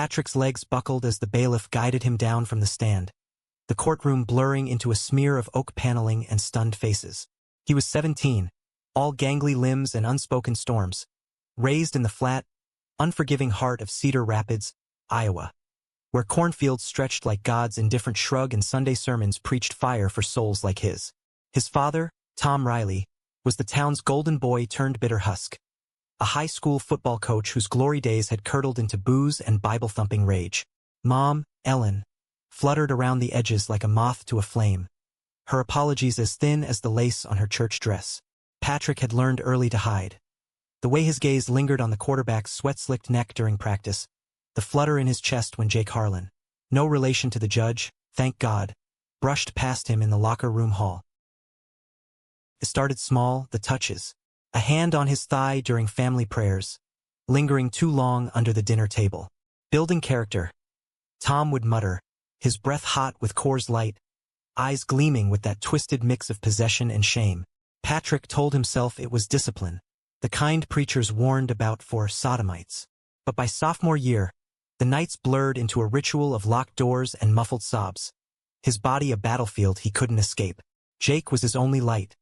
Patrick's legs buckled as the bailiff guided him down from the stand, the courtroom blurring into a smear of oak paneling and stunned faces. He was 17, all gangly limbs and unspoken storms, raised in the flat, unforgiving heart of Cedar Rapids, Iowa, where cornfields stretched like God's indifferent shrug and Sunday sermons preached fire for souls like his. His father, Tom Riley, was the town's golden boy turned bitter husk, a high school football coach whose glory days had curdled into booze and Bible-thumping rage. Mom, Ellen, fluttered around the edges like a moth to a flame, her apologies as thin as the lace on her church dress. Patrick had learned early to hide. The way his gaze lingered on the quarterback's sweat-slicked neck during practice, the flutter in his chest when Jake Harlan, no relation to the judge, thank God, brushed past him in the locker room hall. It started small, the touches, a hand on his thigh during family prayers, lingering too long under the dinner table. Building character, Tom would mutter, his breath hot with Coors Light, eyes gleaming with that twisted mix of possession and shame. Patrick told himself it was discipline, the kind preachers warned about for sodomites. But by sophomore year, the nights blurred into a ritual of locked doors and muffled sobs, his body a battlefield he couldn't escape. Jake was his only light,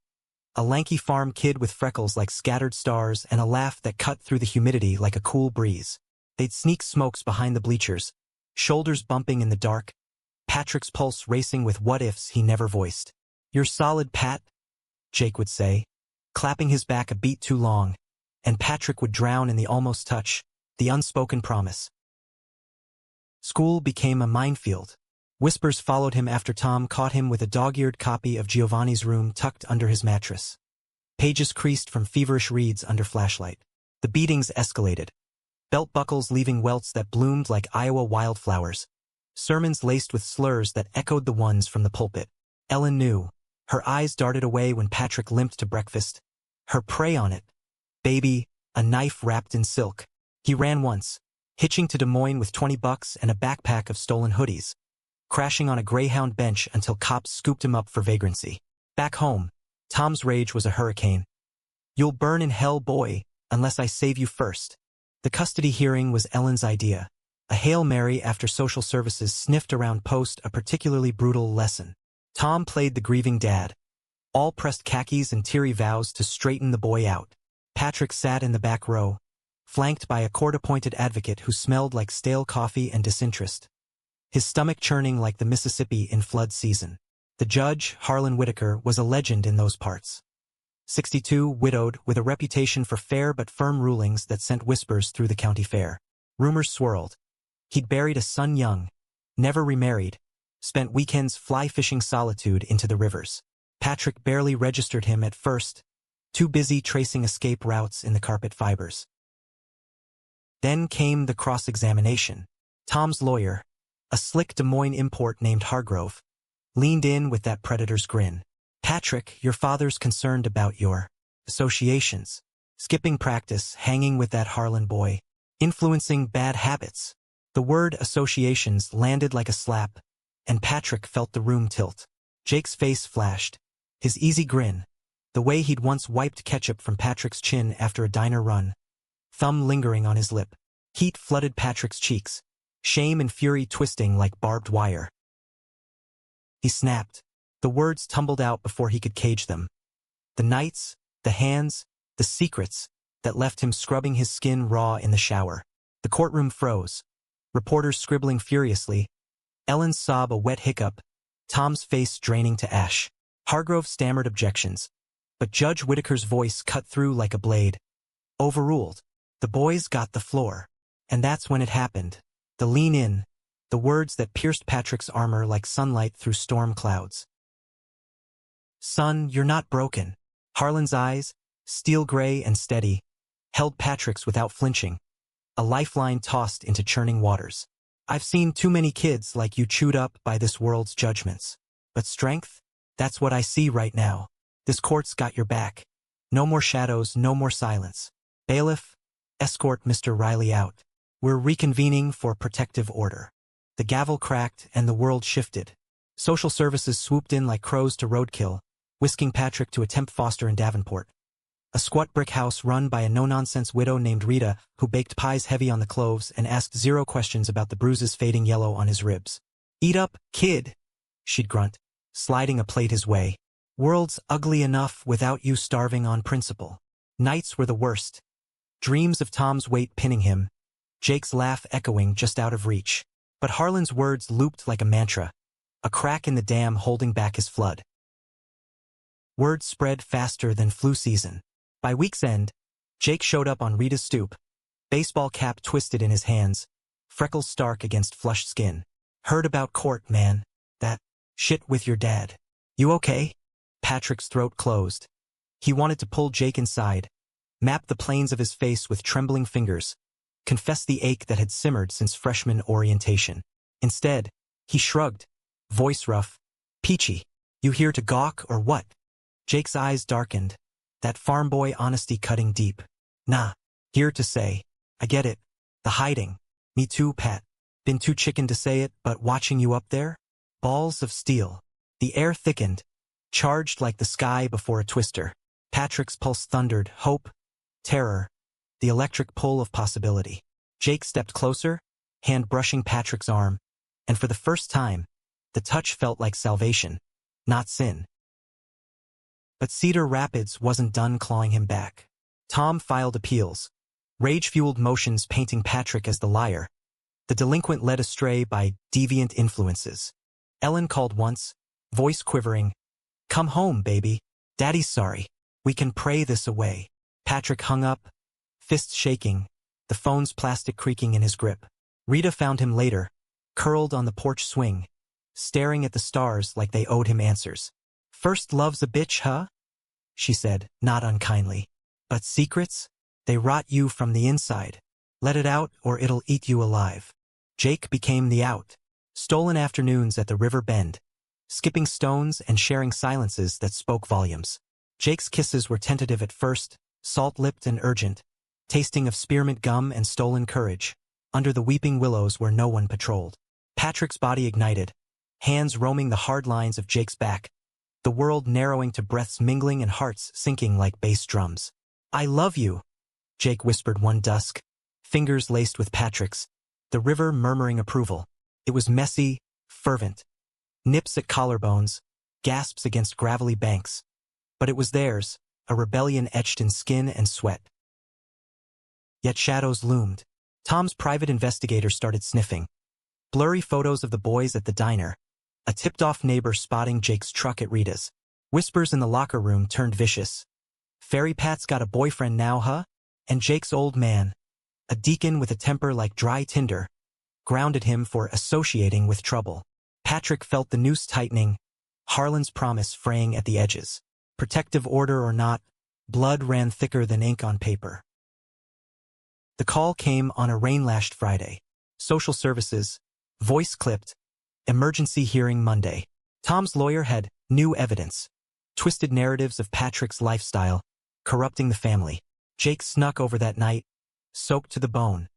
a lanky farm kid with freckles like scattered stars and a laugh that cut through the humidity like a cool breeze. They'd sneak smokes behind the bleachers, shoulders bumping in the dark, Patrick's pulse racing with what-ifs he never voiced. "You're solid, Pat," Jake would say, clapping his back a beat too long, and Patrick would drown in the almost touch, the unspoken promise. School became a minefield. Whispers followed him after Tom caught him with a dog-eared copy of Giovanni's Room tucked under his mattress. Pages creased from feverish reads under flashlight. The beatings escalated, belt buckles leaving welts that bloomed like Iowa wildflowers, sermons laced with slurs that echoed the ones from the pulpit. Ellen knew. Her eyes darted away when Patrick limped to breakfast. Her prey on it. Baby, a knife wrapped in silk. He ran once, hitching to Des Moines with $20 and a backpack of stolen hoodies, crashing on a Greyhound bench until cops scooped him up for vagrancy. Back home, Tom's rage was a hurricane. "You'll burn in hell, boy, unless I save you first." The custody hearing was Ellen's idea. A Hail Mary after social services sniffed around post a particularly brutal lesson. Tom played the grieving dad. All pressed khakis and teary vows to straighten the boy out. Patrick sat in the back row, flanked by a court-appointed advocate who smelled like stale coffee and disinterest, his stomach churning like the Mississippi in flood season. The judge, Harlan Whitaker, was a legend in those parts. 62, widowed, with a reputation for fair but firm rulings that sent whispers through the county fair. Rumors swirled. He'd buried a son young, never remarried, spent weekends fly-fishing solitude into the rivers. Patrick barely registered him at first, too busy tracing escape routes in the carpet fibers. Then came the cross-examination. Tom's lawyer, a slick Des Moines import named Hargrove, leaned in with that predator's grin. "Patrick, your father's concerned about your associations, skipping practice, hanging with that Harlan boy, influencing bad habits." The word associations landed like a slap, and Patrick felt the room tilt. Jake's face flashed, his easy grin, the way he'd once wiped ketchup from Patrick's chin after a diner run, thumb lingering on his lip. Heat flooded Patrick's cheeks, shame and fury twisting like barbed wire. He snapped. The words tumbled out before he could cage them. The nights, the hands, the secrets that left him scrubbing his skin raw in the shower. The courtroom froze, reporters scribbling furiously, Ellen's sob a wet hiccup, Tom's face draining to ash. Hargrove stammered objections, but Judge Whitaker's voice cut through like a blade. Overruled. The boys got the floor. And that's when it happened. The lean in, the words that pierced Patrick's armor like sunlight through storm clouds. "Son, you're not broken." Harlan's eyes, steel gray and steady, held Patrick's without flinching, a lifeline tossed into churning waters. "I've seen too many kids like you chewed up by this world's judgments. But strength? That's what I see right now. This court's got your back. No more shadows, no more silence. Bailiff, escort Mr. Riley out. We're reconvening for protective order." The gavel cracked and the world shifted. Social services swooped in like crows to roadkill, whisking Patrick to a temp foster in Davenport. A squat brick house run by a no-nonsense widow named Rita who baked pies heavy on the cloves and asked zero questions about the bruises fading yellow on his ribs. "Eat up, kid," she'd grunt, sliding a plate his way. "World's ugly enough without you starving on principle." Nights were the worst. Dreams of Tom's weight pinning him, Jake's laugh echoing just out of reach. But Harlan's words looped like a mantra, a crack in the dam holding back his flood. Word spread faster than flu season. By week's end, Jake showed up on Rita's stoop, baseball cap twisted in his hands, freckles stark against flushed skin. "Heard about court, man. That shit with your dad. You okay?" Patrick's throat closed. He wanted to pull Jake inside, map the planes of his face with trembling fingers, confess the ache that had simmered since freshman orientation. Instead, he shrugged, voice rough, "Peachy, you here to gawk or what?" Jake's eyes darkened, that farm boy honesty cutting deep. "Nah, here to say, I get it. The hiding. Me too, Pat. Been too chicken to say it, but watching you up there? Balls of steel." The air thickened, charged like the sky before a twister. Patrick's pulse thundered, hope, terror, the electric pull of possibility. Jake stepped closer, hand brushing Patrick's arm, and for the first time, the touch felt like salvation, not sin. But Cedar Rapids wasn't done clawing him back. Tom filed appeals, rage-fueled motions painting Patrick as the liar, the delinquent led astray by deviant influences. Ellen called once, voice quivering, "Come home, baby. Daddy's sorry. We can pray this away." Patrick hung up, fists shaking, the phone's plastic creaking in his grip. Rita found him later, curled on the porch swing, staring at the stars like they owed him answers. "First love's a bitch, huh?" she said, not unkindly. "But secrets? They rot you from the inside. Let it out or it'll eat you alive." Jake became the out. Stolen afternoons at the river bend, skipping stones and sharing silences that spoke volumes. Jake's kisses were tentative at first, salt-lipped and urgent, tasting of spearmint gum and stolen courage, under the weeping willows where no one patrolled. Patrick's body ignited, hands roaming the hard lines of Jake's back, the world narrowing to breaths mingling and hearts sinking like bass drums. "I love you," Jake whispered one dusk, fingers laced with Patrick's, the river murmuring approval. It was messy, fervent. Nips at collarbones, gasps against gravelly banks. But it was theirs, a rebellion etched in skin and sweat. Yet shadows loomed. Tom's private investigator started sniffing. Blurry photos of the boys at the diner, a tipped-off neighbor spotting Jake's truck at Rita's. Whispers in the locker room turned vicious. "Fairy Pat's got a boyfriend now, huh?" And Jake's old man, a deacon with a temper like dry tinder, grounded him for associating with trouble. Patrick felt the noose tightening, Harlan's promise fraying at the edges. Protective order or not, blood ran thicker than ink on paper. The call came on a rain-lashed Friday. Social services, voice clipped, emergency hearing Monday. Tom's lawyer had new evidence, twisted narratives of Patrick's lifestyle, corrupting the family. Jake snuck over that night, soaked to the bone,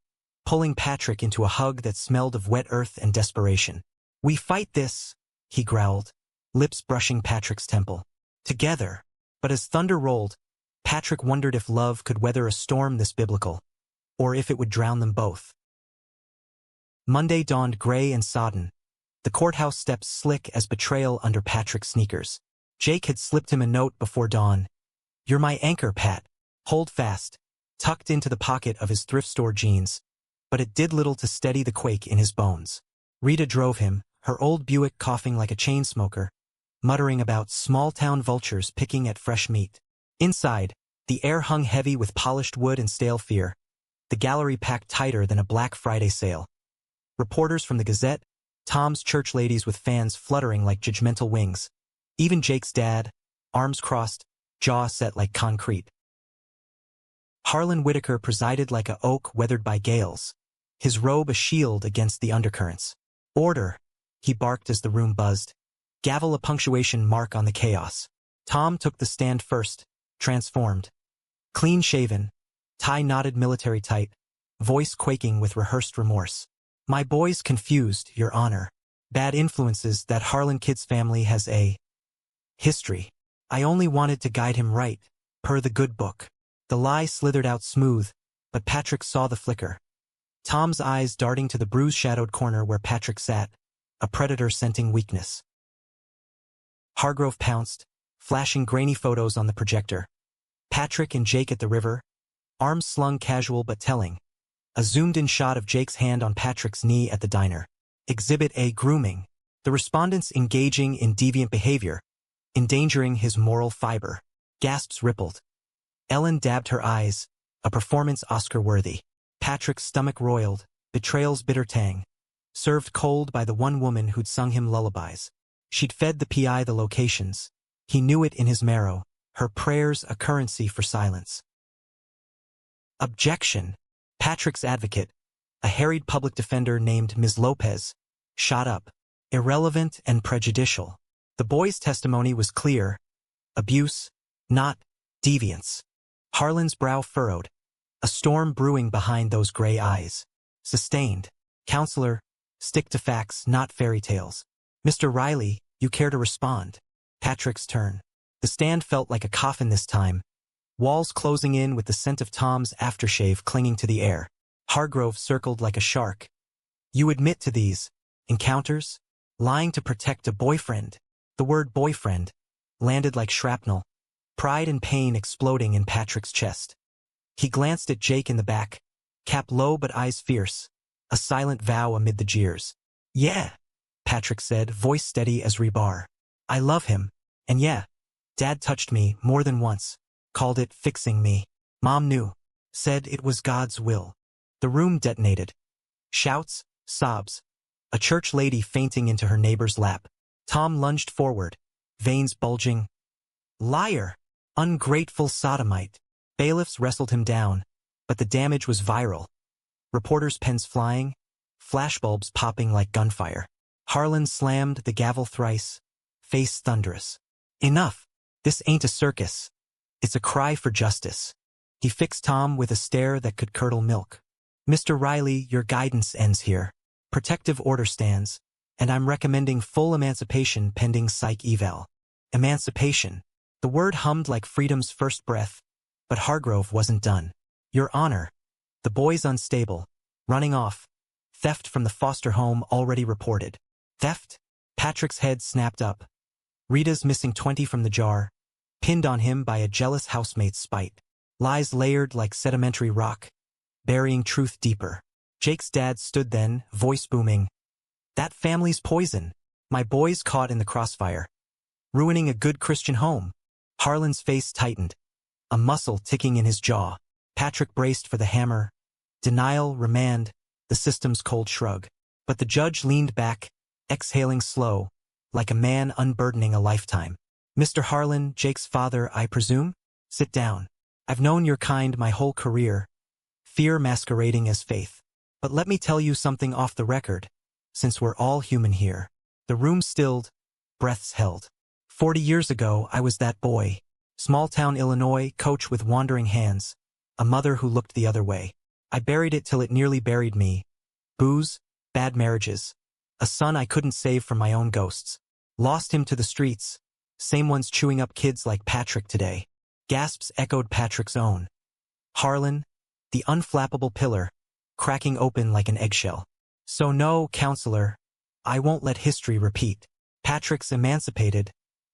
pulling Patrick into a hug that smelled of wet earth and desperation. "We fight this," he growled, lips brushing Patrick's temple. "Together." But as thunder rolled, Patrick wondered if love could weather a storm this biblical, or if it would drown them both. Monday dawned gray and sodden, the courthouse steps slick as betrayal under Patrick's sneakers. Jake had slipped him a note before dawn. "You're my anchor, Pat. Hold fast," tucked into the pocket of his thrift store jeans, but it did little to steady the quake in his bones. Rita drove him, her old Buick coughing like a chain smoker, muttering about small-town vultures picking at fresh meat. Inside, the air hung heavy with polished wood and stale fear, the gallery packed tighter than a Black Friday sale. Reporters from the Gazette, Tom's church ladies with fans fluttering like judgmental wings. Even Jake's dad, arms crossed, jaw set like concrete. Harlan Whitaker presided like a oak weathered by gales, his robe a shield against the undercurrents. "Order," he barked as the room buzzed. Gavel a punctuation mark on the chaos. Tom took the stand first, transformed. Clean-shaven, tie knotted military tight, voice quaking with rehearsed remorse. "My boy's confused, Your Honor. Bad influences. That Harlan kid's family has a history. I only wanted to guide him right." Per the good book. The lie slithered out smooth, but Patrick saw the flicker. Tom's eyes darting to the bruise-shadowed corner where Patrick sat, a predator scenting weakness. Hargrove pounced, flashing grainy photos on the projector. Patrick and Jake at the river, arms slung casual but telling. A zoomed-in shot of Jake's hand on Patrick's knee at the diner. Exhibit A: grooming. The respondents engaging in deviant behavior, endangering his moral fiber. Gasps rippled. Ellen dabbed her eyes, a performance Oscar-worthy. Patrick's stomach roiled, betrayal's bitter tang. Served cold by the one woman who'd sung him lullabies. She'd fed the PI the locations. He knew it in his marrow, her prayers a currency for silence. Objection. Patrick's advocate, a harried public defender named Ms. Lopez, shot up. Irrelevant and prejudicial. The boy's testimony was clear. Abuse, not deviance. Harlan's brow furrowed, a storm brewing behind those gray eyes. Sustained. Counselor, stick to facts, not fairy tales. Mr. Riley, you care to respond? Patrick's turn. The stand felt like a coffin this time, walls closing in with the scent of Tom's aftershave clinging to the air. Hargrove circled like a shark. You admit to these encounters? Lying to protect a boyfriend. The word boyfriend landed like shrapnel, pride and pain exploding in Patrick's chest. He glanced at Jake in the back, cap low but eyes fierce, a silent vow amid the jeers. Yeah, Patrick said, voice steady as rebar. I love him, and yeah, Dad touched me more than once, called it fixing me. Mom knew, said it was God's will. The room detonated. Shouts, sobs, a church lady fainting into her neighbor's lap. Tom lunged forward, veins bulging. Liar! Ungrateful sodomite. Bailiffs wrestled him down, but the damage was viral. Reporters' pens flying, flashbulbs popping like gunfire. Harlan slammed the gavel thrice, face thunderous. Enough! This ain't a circus. It's a cry for justice. He fixed Tom with a stare that could curdle milk. Mr. Riley, your guidance ends here. Protective order stands, and I'm recommending full emancipation pending psych eval. Emancipation. The word hummed like freedom's first breath, but Hargrove wasn't done. Your Honor. The boy's unstable. Running off. Theft from the foster home already reported. Theft? Patrick's head snapped up. Rita's missing 20 from the jar, pinned on him by a jealous housemate's spite. Lies layered like sedimentary rock, burying truth deeper. Jake's dad stood then, voice booming. That family's poison. My boy's caught in the crossfire. Ruining a good Christian home. Harlan's face tightened, a muscle ticking in his jaw. Patrick braced for the hammer. Denial, remand, the system's cold shrug. But the judge leaned back, exhaling slow, like a man unburdening a lifetime. Mr. Harlan, Jake's father, I presume? Sit down. I've known your kind my whole career, fear masquerading as faith. But let me tell you something off the record, since we're all human here. The room stilled, breaths held. 40 years ago, I was that boy. Small-town Illinois, coach with wandering hands, a mother who looked the other way. I buried it till it nearly buried me. Booze, bad marriages, a son I couldn't save from my own ghosts. Lost him to the streets, same ones chewing up kids like Patrick today. Gasps echoed Patrick's own. Harlan, the unflappable pillar, cracking open like an eggshell. So no, counselor, I won't let history repeat. Patrick's emancipated,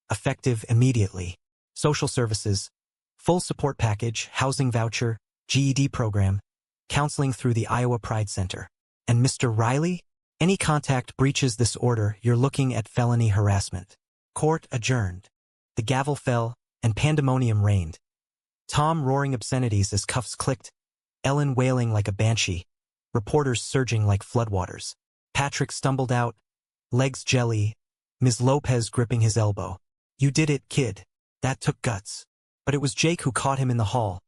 effective immediately. Social services, full support package, housing voucher, GED program, counseling through the Iowa Pride Center. And Mr. Riley? Any contact breaches this order, you're looking at felony harassment. Court adjourned. The gavel fell, and pandemonium reigned. Tom roaring obscenities as cuffs clicked, Ellen wailing like a banshee, reporters surging like floodwaters. Patrick stumbled out, legs jelly, Ms. Lopez gripping his elbow. You did it, kid. That took guts. But it was Jake who caught him in the hall,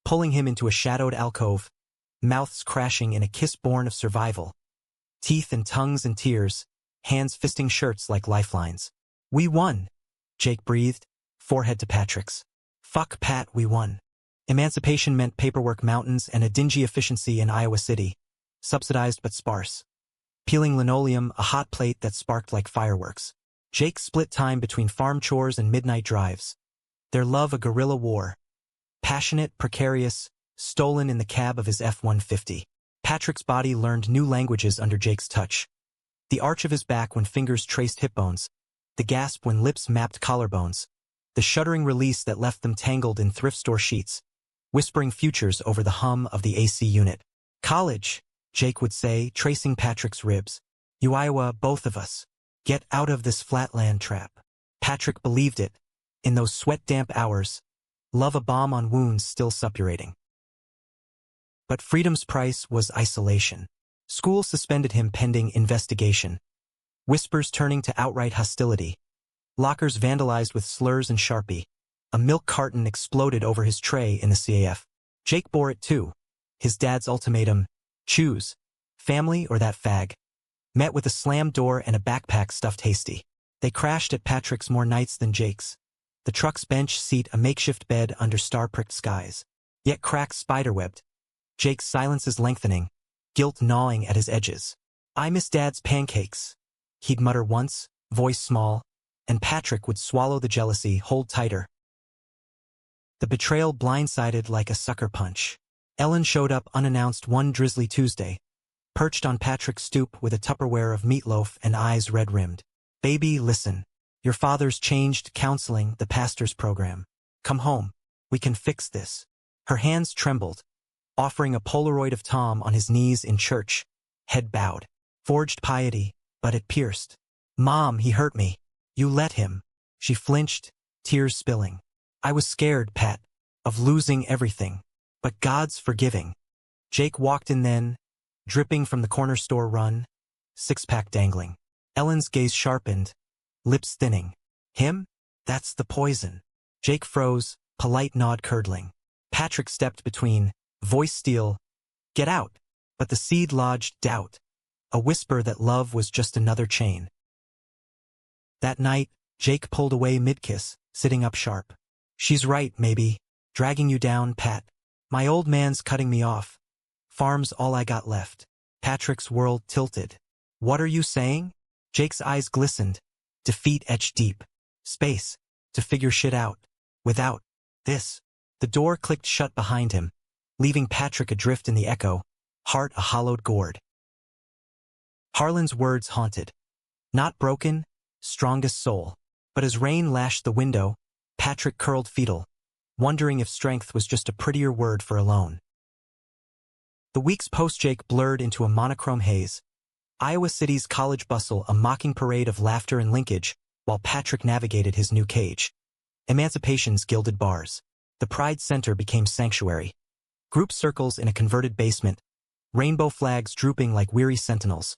pulling him into a shadowed alcove, mouths crashing in a kiss born of survival. Teeth and tongues and tears, hands fisting shirts like lifelines. We won, Jake breathed, forehead to Patrick's. Fuck Pat, we won. Emancipation meant paperwork mountains and a dingy efficiency in Iowa City, subsidized but sparse. Peeling linoleum, a hot plate that sparked like fireworks. Jake split time between farm chores and midnight drives. Their love a guerrilla war, Passionate, precarious, stolen in the cab of his F-150. Patrick's body learned new languages under Jake's touch. The arch of his back when fingers traced hip bones, the gasp when lips mapped collarbones, the shuddering release that left them tangled in thrift store sheets, whispering futures over the hum of the AC unit. College, Jake would say, tracing Patrick's ribs. You Iowa, both of us. Get out of this flatland trap. Patrick believed it. In those sweat-damp hours, love a bomb on wounds still suppurating. But freedom's price was isolation. School suspended him pending investigation. Whispers turning to outright hostility. Lockers vandalized with slurs and Sharpie. A milk carton exploded over his tray in the CAF. Jake bore it too. His dad's ultimatum, choose, family or that fag, met with a slammed door and a backpack stuffed hasty. They crashed at Patrick's more nights than Jake's. The truck's bench seat a makeshift bed under star-pricked skies. Yet cracks spiderwebbed. Jake's silence is lengthening, guilt gnawing at his edges. I miss Dad's pancakes. He'd mutter once, voice small, and Patrick would swallow the jealousy, hold tighter. The betrayal blindsided like a sucker punch. Ellen showed up unannounced one drizzly Tuesday, perched on Patrick's stoop with a Tupperware of meatloaf and eyes red-rimmed. Baby, listen. Your father's changed counseling, the pastor's program. Come home. We can fix this. Her hands trembled, offering a Polaroid of Tom on his knees in church, head bowed. Forged piety, but it pierced. Mom, he hurt me. You let him. She flinched, tears spilling. I was scared, Pat, of losing everything. But God's forgiving. Jake walked in then, dripping from the corner store run, six-pack dangling. Ellen's gaze sharpened, lips thinning. Him? That's the poison. Jake froze, polite nod curdling. Patrick stepped between, voice steel. Get out. But the seed lodged doubt. A whisper that love was just another chain. That night, Jake pulled away mid-kiss, sitting up sharp. She's right, maybe. Dragging you down, Pat. My old man's cutting me off. Farm's all I got left. Patrick's world tilted. What are you saying? Jake's eyes glistened. Defeat etched deep. Space. To figure shit out. Without this. The door clicked shut behind him, leaving Patrick adrift in the echo, heart a hollowed gourd. Harlan's words haunted. Not broken, strongest soul. But as rain lashed the window, Patrick curled fetal, wondering if strength was just a prettier word for alone. The weeks post-Jake blurred into a monochrome haze. Iowa City's college bustle a mocking parade of laughter and linkage, while Patrick navigated his new cage. Emancipation's gilded bars. The Pride Center became sanctuary. Group circles in a converted basement, rainbow flags drooping like weary sentinels,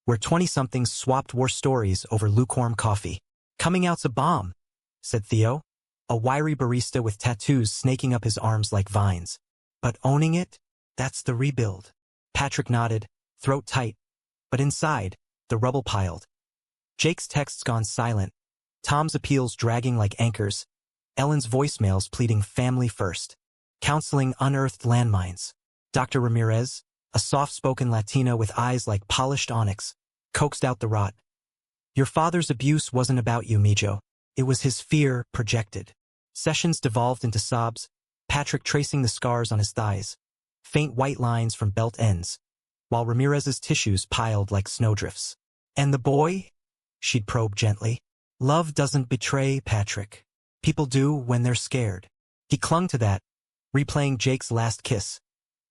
where 20-somethings swapped war stories over lukewarm coffee. Coming out's a bomb, said Theo, a wiry barista with tattoos snaking up his arms like vines. But owning it? That's the rebuild. Patrick nodded, throat tight. But inside, the rubble piled. Jake's texts gone silent, Tom's appeals dragging like anchors, Ellen's voicemails pleading family first. Counseling unearthed landmines. Dr. Ramirez, a soft-spoken Latina with eyes like polished onyx, coaxed out the rot. Your father's abuse wasn't about you, Mijo. It was his fear projected. Sessions devolved into sobs, Patrick tracing the scars on his thighs, faint white lines from belt ends, while Ramirez's tissues piled like snowdrifts. And the boy? She'd probe gently. Love doesn't betray, Patrick. People do when they're scared. He clung to that, replaying Jake's last kiss,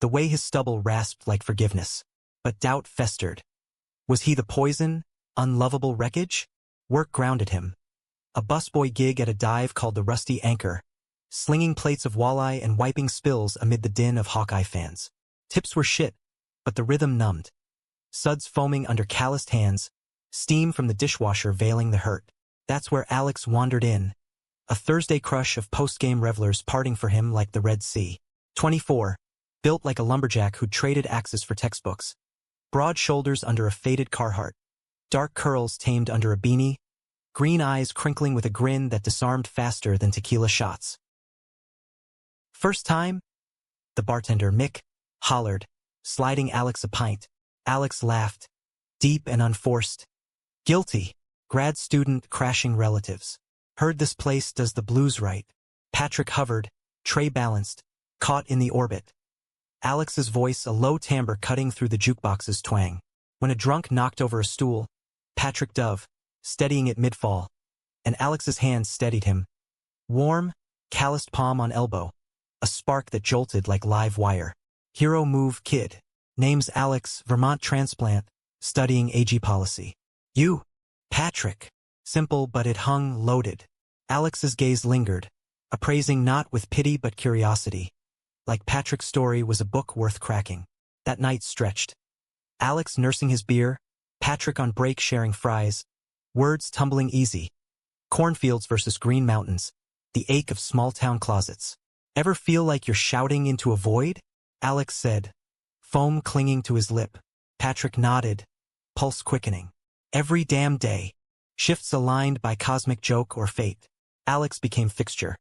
the way his stubble rasped like forgiveness. But doubt festered. Was he the poison, unlovable wreckage? Work grounded him. A busboy gig at a dive called the Rusty Anchor, slinging plates of walleye and wiping spills amid the din of Hawkeye fans. Tips were shit, but the rhythm numbed. Suds foaming under calloused hands, steam from the dishwasher veiling the hurt. That's where Alex wandered in. A Thursday crush of post-game revelers parting for him like the Red Sea. 24, built like a lumberjack who'd traded axes for textbooks. Broad shoulders under a faded Carhartt. Dark curls tamed under a beanie. Green eyes crinkling with a grin that disarmed faster than tequila shots. First time? The bartender, Mick, hollered, sliding Alex a pint. Alex laughed, deep and unforced. Guilty. Grad student crashing relatives. Heard this place does the blues right. Patrick hovered, tray balanced, caught in the orbit. Alex's voice a low timbre cutting through the jukebox's twang. When a drunk knocked over a stool, Patrick dove, steadying it mid-fall, and Alex's hand steadied him. Warm, calloused palm on elbow, a spark that jolted like live wire. Hero move kid. Name's Alex, Vermont transplant, studying AG policy. You, Patrick. Simple but it hung loaded. Alex's gaze lingered, appraising not with pity but curiosity. Like Patrick's story was a book worth cracking. That night stretched. Alex nursing his beer, Patrick on break sharing fries, words tumbling easy. Cornfields versus green mountains, the ache of small-town closets. Ever feel like you're shouting into a void? Alex said, foam clinging to his lip. Patrick nodded, pulse quickening. Every damn day. Shifts aligned by cosmic joke or fate. Alex became fixture.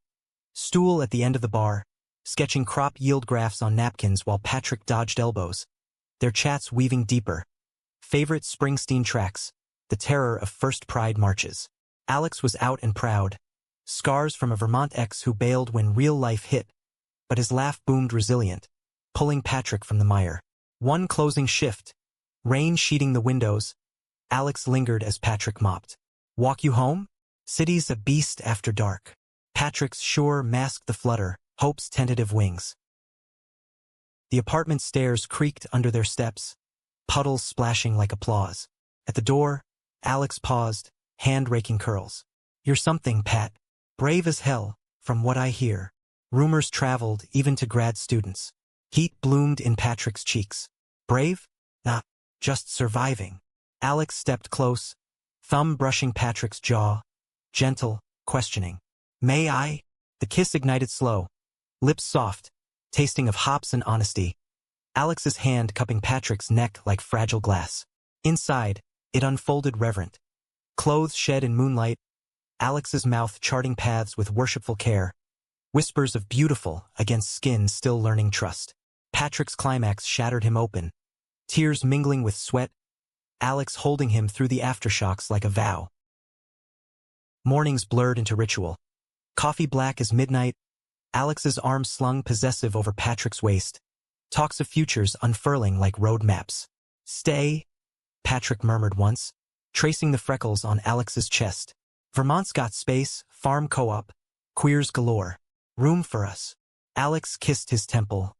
Stool at the end of the bar, sketching crop yield graphs on napkins while Patrick dodged elbows. Their chats weaving deeper. Favorite Springsteen tracks, the terror of first pride marches. Alex was out and proud. Scars from a Vermont ex who bailed when real life hit. But his laugh boomed resilient, pulling Patrick from the mire. One closing shift. Rain sheeting the windows. Alex lingered as Patrick mopped. Walk you home? City's a beast after dark. Patrick's sure masked the flutter, hope's tentative wings. The apartment stairs creaked under their steps, puddles splashing like applause. At the door, Alex paused, hand raking curls. You're something, Pat. Brave as hell, from what I hear. Rumors traveled even to grad students. Heat bloomed in Patrick's cheeks. Brave? Nah, just surviving. Alex stepped close, thumb brushing Patrick's jaw, gentle, questioning. May I? The kiss ignited slow, lips soft, tasting of hops and honesty. Alex's hand cupping Patrick's neck like fragile glass. Inside, it unfolded reverent. Clothes shed in moonlight, Alex's mouth charting paths with worshipful care. Whispers of beautiful against skin still learning trust. Patrick's climax shattered him open. Tears mingling with sweat, Alex holding him through the aftershocks like a vow. Mornings blurred into ritual. Coffee black as midnight, Alex's arms slung possessive over Patrick's waist. Talks of futures unfurling like road maps. Stay, Patrick murmured once, tracing the freckles on Alex's chest. Vermont's got space, farm co-op, queers galore. Room for us. Alex kissed his temple.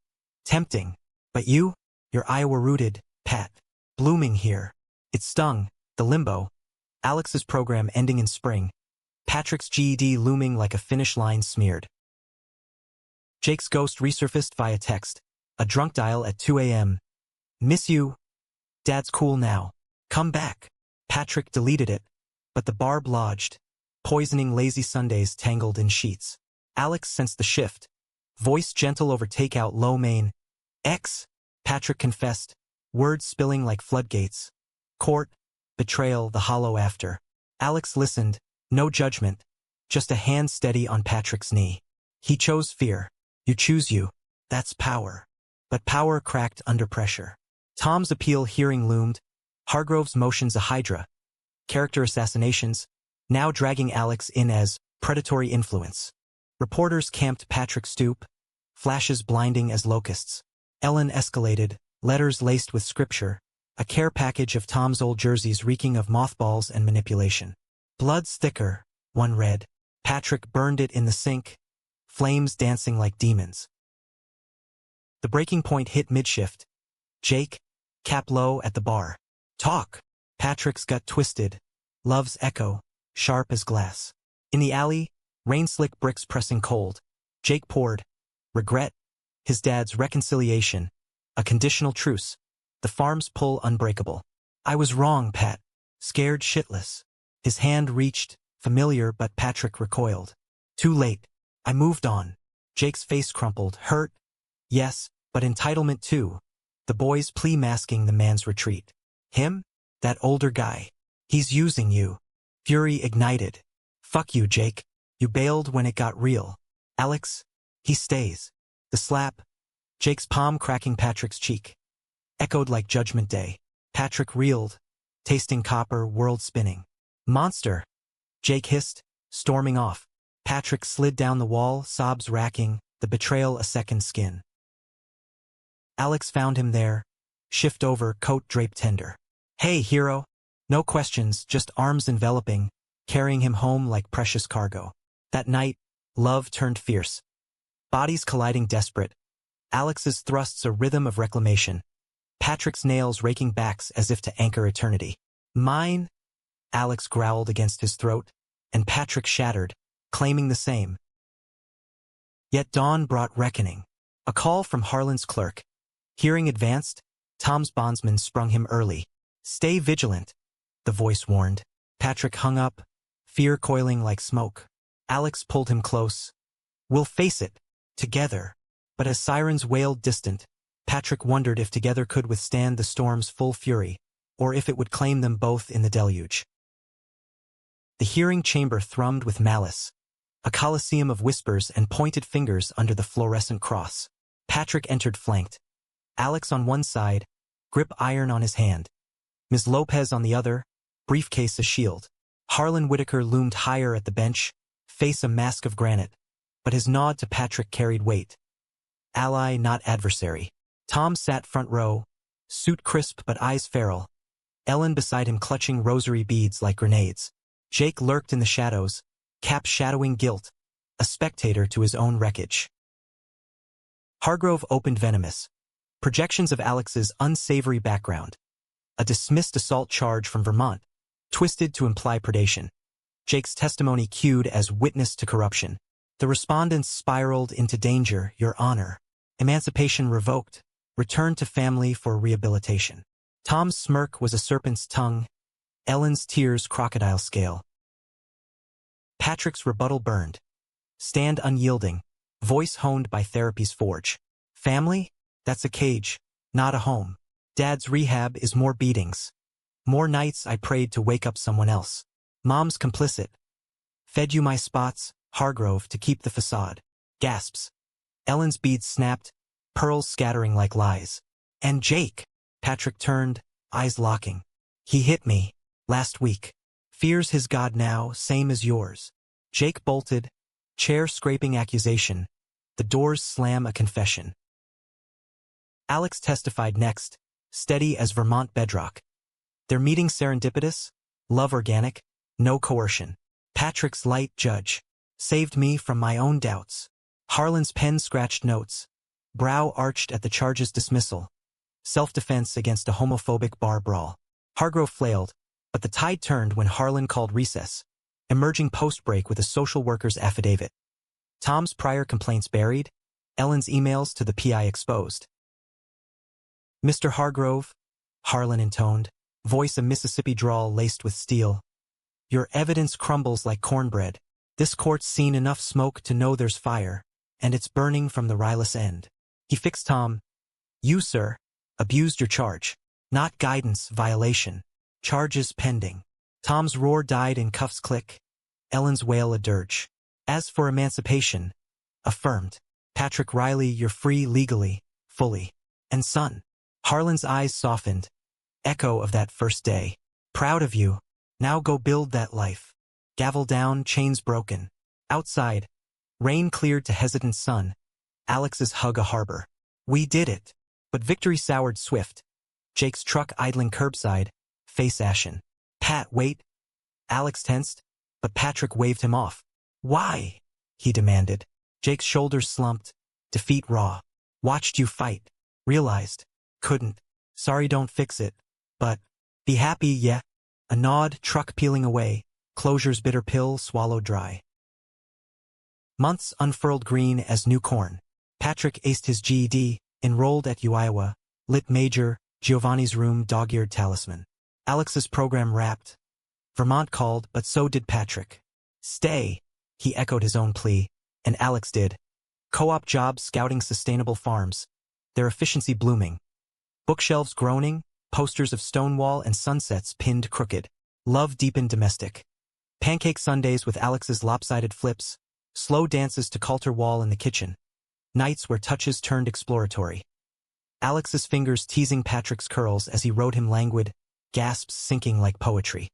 Tempting. But you? You're Iowa-rooted, Pat. Blooming here. It stung, the limbo. Alex's program ending in spring. Patrick's GED looming like a finish line smeared. Jake's ghost resurfaced via text. A drunk dial at 2 a.m. Miss you. Dad's cool now. Come back. Patrick deleted it, but the barb lodged, poisoning lazy Sundays tangled in sheets. Alex sensed the shift. Voice gentle over takeout low main. X. Patrick confessed, words spilling like floodgates. Court, betrayal, the hollow after. Alex listened, no judgment, just a hand steady on Patrick's knee. He chose fear. You choose you. That's power. But power cracked under pressure. Tom's appeal hearing loomed. Hargrove's motions a hydra. Character assassinations, now dragging Alex in as predatory influence. Reporters camped Patrick's stoop, flashes blinding as locusts. Ellen escalated, letters laced with scripture, a care package of Tom's old jerseys reeking of mothballs and manipulation. Blood's thicker, one read. Patrick burned it in the sink, flames dancing like demons. The breaking point hit mid-shift. Jake, cap low at the bar. Talk. Patrick's gut twisted. Love's echo, sharp as glass. In the alley, rain-slick bricks pressing cold. Jake poured. Regret. His dad's reconciliation. A conditional truce. The farm's pull unbreakable. I was wrong, Pat. Scared shitless. His hand reached, familiar, but Patrick recoiled. Too late. I moved on. Jake's face crumpled. Hurt? Yes, but entitlement too. The boy's plea masking the man's retreat. Him? That older guy. He's using you. Fury ignited. Fuck you, Jake. You bailed when it got real. Alex? He stays. The slap. Jake's palm cracking Patrick's cheek. Echoed like Judgment Day. Patrick reeled, tasting copper, world spinning. Monster. Jake hissed, storming off. Patrick slid down the wall, sobs racking, the betrayal a second skin. Alex found him there, shift over, coat draped tender. Hey, hero. No questions, just arms enveloping, carrying him home like precious cargo. That night, love turned fierce. Bodies colliding desperate. Alex's thrusts a rhythm of reclamation. Patrick's nails raking backs as if to anchor eternity. Mine? Alex growled against his throat, and Patrick shattered, claiming the same. Yet dawn brought reckoning. A call from Harlan's clerk. Hearing advanced, Tom's bondsman sprung him early. Stay vigilant, the voice warned. Patrick hung up, fear coiling like smoke. Alex pulled him close. We'll face it, together. But as sirens wailed distant, Patrick wondered if together could withstand the storm's full fury, or if it would claim them both in the deluge. The hearing chamber thrummed with malice, a coliseum of whispers and pointed fingers under the fluorescent cross. Patrick entered flanked. Alex on one side, grip iron on his hand. Ms. Lopez on the other, briefcase a shield. Harlan Whitaker loomed higher at the bench, face a mask of granite, but his nod to Patrick carried weight. Ally, not adversary. Tom sat front row, suit crisp but eyes feral. Ellen beside him clutching rosary beads like grenades. Jake lurked in the shadows, cap shadowing guilt, a spectator to his own wreckage. Hargrove opened venomous. Projections of Alex's unsavory background. A dismissed assault charge from Vermont, twisted to imply predation. Jake's testimony cued as witness to corruption. The respondents spiraled into danger, Your Honor. Emancipation revoked. Returned to family for rehabilitation. Tom's smirk was a serpent's tongue. Ellen's tears crocodile scale. Patrick's rebuttal burned. Stand unyielding. Voice honed by therapy's forge. Family? That's a cage, not a home. Dad's rehab is more beatings. More nights I prayed to wake up someone else. Mom's complicit. Fed you my spots, Hargrove, to keep the facade. Gasps. Ellen's beads snapped, pearls scattering like lies. And Jake. Patrick turned, eyes locking. He hit me, last week. Fears his God now, same as yours. Jake bolted, chair scraping accusation. The doors slam a confession. Alex testified next, steady as Vermont bedrock. Their meeting serendipitous, love organic, no coercion. Patrick's light judge saved me from my own doubts. Harlan's pen scratched notes, brow arched at the charge's dismissal. Self-defense against a homophobic bar brawl. Hargrove flailed, but the tide turned when Harlan called recess, emerging post-break with a social worker's affidavit. Tom's prior complaints buried, Ellen's emails to the PI exposed. Mr. Hargrove, Harlan intoned, voice a Mississippi drawl laced with steel. Your evidence crumbles like cornbread. This court's seen enough smoke to know there's fire, and it's burning from the ryless end. He fixed Tom. You, sir, abused your charge. Not guidance, violation. Charges pending. Tom's roar died in cuffs click. Ellen's wail a dirge. As for emancipation, affirmed. Patrick Riley, you're free legally, fully. And son. Harlan's eyes softened. Echo of that first day. Proud of you. Now go build that life. Gavel down, chains broken. Outside. Rain cleared to hesitant sun. Alex's hug a harbor. We did it. But victory soured swift. Jake's truck idling curbside, face ashen. Pat, wait. Alex tensed, but Patrick waved him off. Why? He demanded. Jake's shoulders slumped. Defeat raw. Watched you fight. Realized. Couldn't. Sorry, don't fix it. But. Be happy, yeah. A nod, truck peeling away. Closure's bitter pill swallowed dry. Months unfurled green as new corn. Patrick aced his GED, enrolled at Iowa, lit major, Giovanni's room dog-eared talisman. Alex's program wrapped. Vermont called, but so did Patrick. Stay, he echoed his own plea, and Alex did. Co-op jobs scouting sustainable farms, their efficiency blooming. Bookshelves groaning, posters of Stonewall and sunsets pinned crooked. Love deepened domestic. Pancake Sundays with Alex's lopsided flips, slow dances to Coulter Wall in the kitchen. Nights where touches turned exploratory. Alex's fingers teasing Patrick's curls as he wrote him languid, gasps sinking like poetry.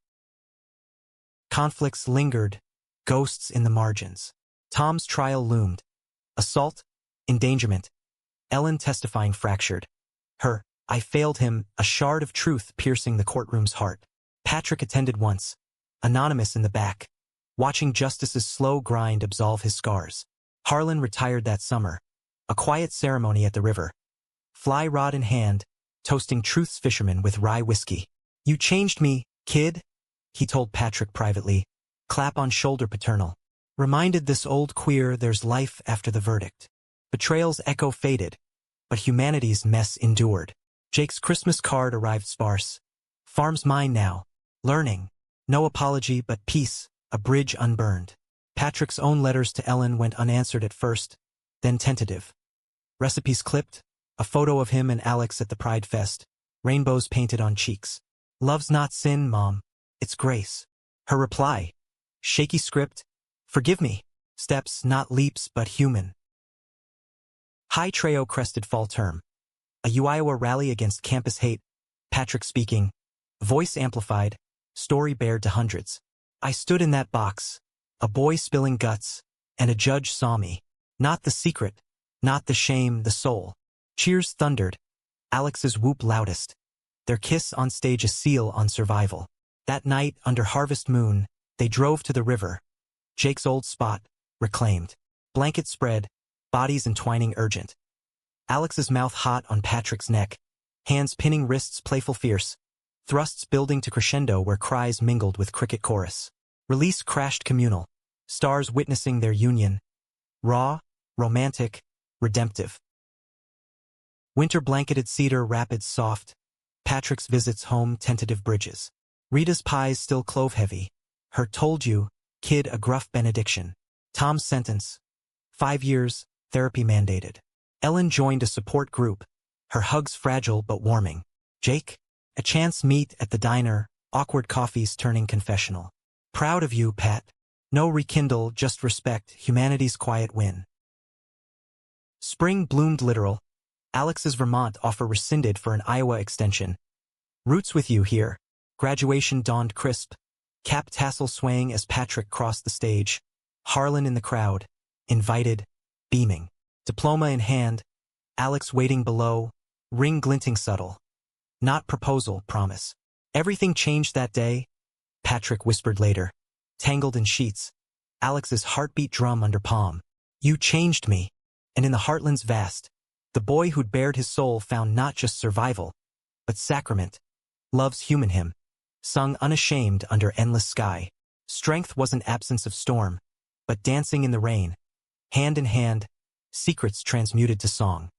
Conflicts lingered, ghosts in the margins. Tom's trial loomed. Assault, Endangerment. Ellen testifying fractured. Her, I failed him, a shard of truth piercing the courtroom's heart. Patrick attended once. Anonymous in the back. Watching justice's slow grind absolve his scars. Harlan retired that summer. A quiet ceremony at the river. Fly rod in hand, toasting truth's fishermen with rye whiskey. You changed me, kid, he told Patrick privately. Clap on shoulder paternal. Reminded this old queer there's life after the verdict. Betrayal's echo faded, but humanity's mess endured. Jake's Christmas card arrived sparse. Farm's mine now. Learning. No apology but peace, a bridge unburned. Patrick's own letters to Ellen went unanswered at first, then tentative. Recipes clipped, a photo of him and Alex at the Pride Fest, rainbows painted on cheeks. Love's not sin, Mom. It's grace. Her reply. Shaky script. Forgive me. Steps, not leaps, but human. High Treo crested fall term. A Iowa rally against campus hate. Patrick speaking. Voice amplified. Story bared to hundreds. I stood in that box. A boy spilling guts. And a judge saw me. Not the secret. Not the shame, the soul. Cheers thundered. Alex's whoop loudest. Their kiss on stage a seal on survival. That night, under harvest moon, they drove to the river. Jake's old spot, reclaimed. Blanket spread, bodies entwining urgent. Alex's mouth hot on Patrick's neck. Hands pinning wrists playful fierce. Thrusts building to crescendo where cries mingled with cricket chorus. Release crashed communal. Stars witnessing their union. Raw, romantic, redemptive. Winter blanketed cedar rapids soft. Patrick's visits home tentative bridges. Rita's pies still clove heavy. Her told you, kid a gruff benediction. Tom's sentence. 5 years, therapy mandated. Ellen joined a support group. Her hugs fragile but warming. Jake? A chance meet at the diner, awkward coffees turning confessional. Proud of you, Pat. No rekindle, just respect, humanity's quiet win. Spring bloomed literal. Alex's Vermont offer rescinded for an Iowa extension. Roots with you here. Graduation dawned crisp. Cap tassel swaying as Patrick crossed the stage. Harlan in the crowd. Invited. Beaming. Diploma in hand. Alex waiting below. Ring glinting subtle. Not proposal, promise. Everything changed that day. Patrick whispered later. Tangled in sheets. Alex's heartbeat drum under palm. You changed me. And in the heartland's vast, the boy who'd bared his soul found not just survival, but sacrament. Love's human hymn. Sung unashamed under endless sky. Strength wasn't absence of storm, but dancing in the rain. Hand in hand, secrets transmuted to song.